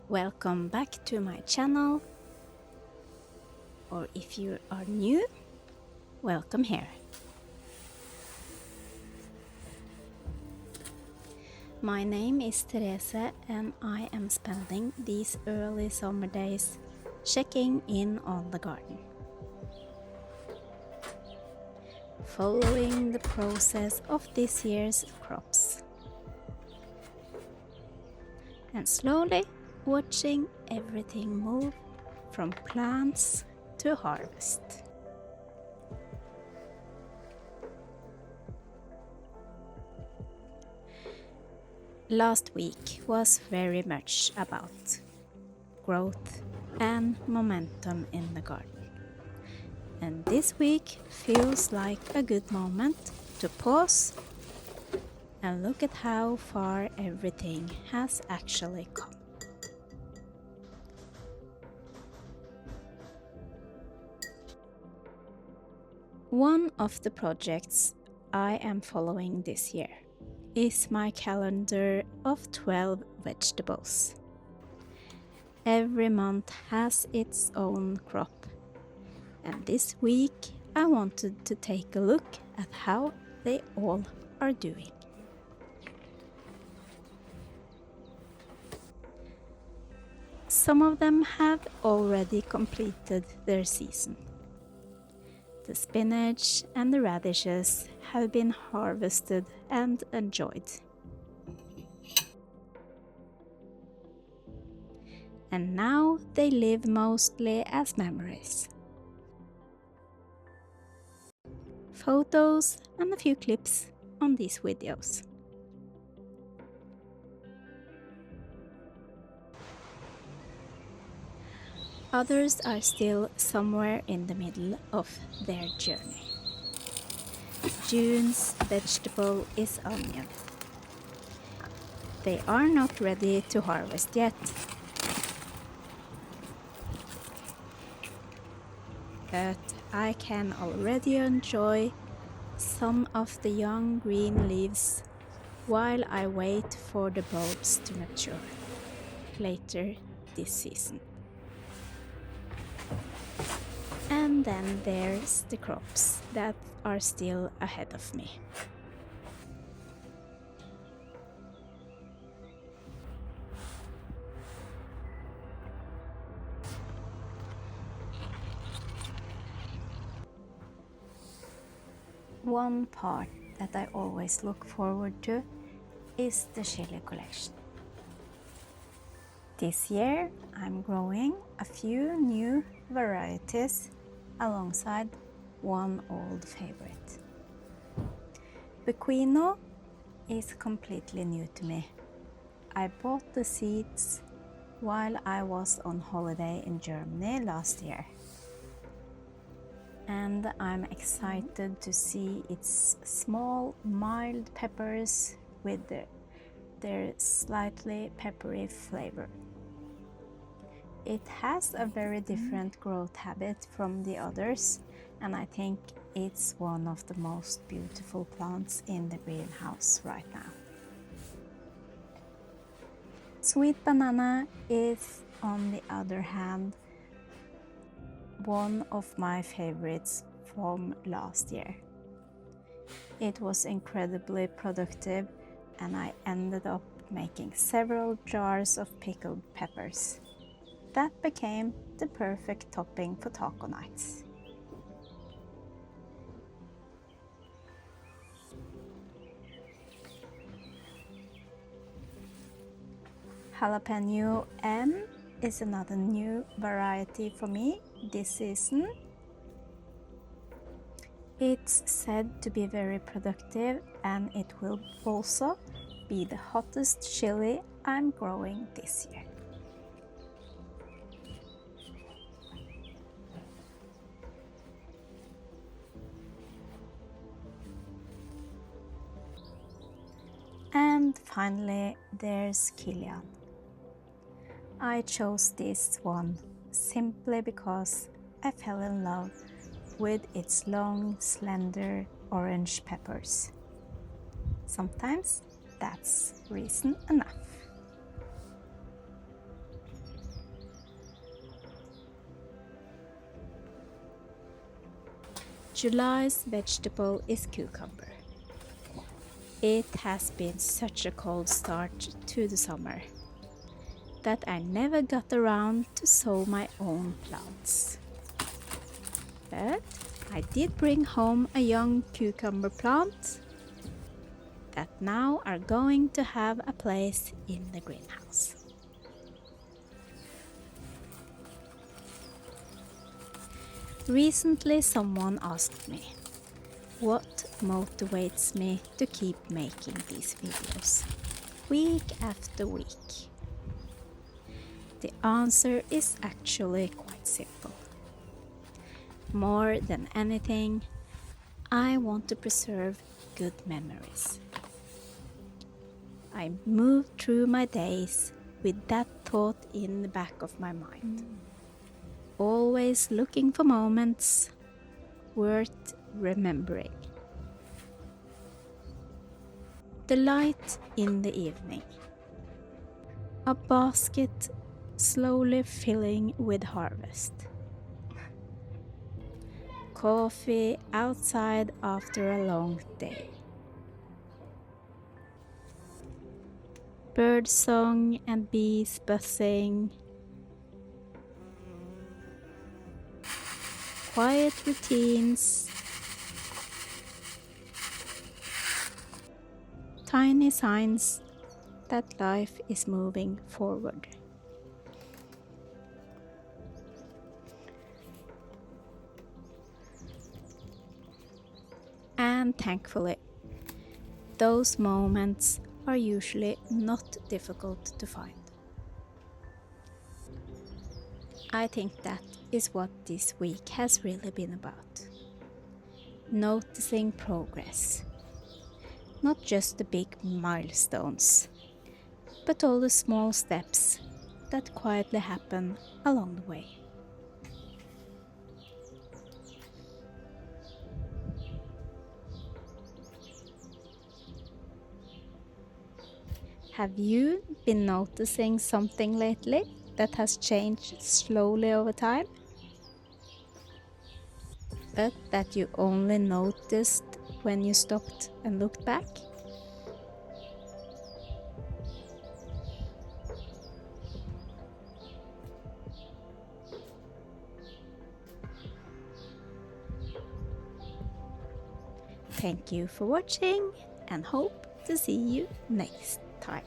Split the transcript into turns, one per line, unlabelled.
Welcome back to my channel, or if you are new, welcome here. My name is Therese and I am spending these early summer days checking in on the garden, following the process of this year's crops, and slowly watching everything move from plants to harvest. Last week was very much about growth and momentum in the garden. And this week feels like a good moment to pause and look at how far everything has actually come. One of the projects I am following this year is my calendar of 12 vegetables. Every month has its own crop, and this week I wanted to take a look at how they all are doing. Some of them have already completed their season. The spinach and the radishes have been harvested and enjoyed. And now they live mostly as memories. Photos and a few clips on these videos. Others are still somewhere in the middle of their journey. June's vegetable is onion. They are not ready to harvest yet, but I can already enjoy some of the young green leaves while I wait for the bulbs to mature later this season. And then there's the crops that are still ahead of me. One part that I always look forward to is the chili collection. This year I'm growing a few new varieties alongside one old favorite. Pequino is completely new to me. I bought the seeds while I was on holiday in Germany last year. And I'm excited to see its small, mild peppers with their slightly peppery flavor. It has a very different growth habit from the others, and I think it's one of the most beautiful plants in the greenhouse right now. Sweet banana is, on the other hand, one of my favorites from last year. It was incredibly productive, and I ended up making several jars of pickled peppers. That became the perfect topping for taco nights. Jalapeno M is another new variety for me this season. It's said to be very productive, and it will also be the hottest chili I'm growing this year. And finally, there's Kilian. I chose this one simply because I fell in love with its long, slender orange peppers. Sometimes that's reason enough. July's vegetable is cucumber. It has been such a cold start to the summer that I never got around to sow my own plants. But I did bring home a young cucumber plant that now are going to have a place in the greenhouse. Recently someone asked me, what motivates me to keep making these videos, week after week? The answer is actually quite simple. More than anything, I want to preserve good memories. I move through my days with that thought in the back of my mind. Always looking for moments worth remembering. The light in the evening. A basket slowly filling with harvest. Coffee outside after a long day. Bird song and bees buzzing. Quiet routines. Tiny signs that life is moving forward. And thankfully, those moments are usually not difficult to find. I think that is what this week has really been about. Noticing progress. Not just the big milestones, but all the small steps that quietly happen along the way. Have you been noticing something lately that has changed slowly over time, but that you only noticed when you stopped and looked back? Thank you for watching and hope to see you next time.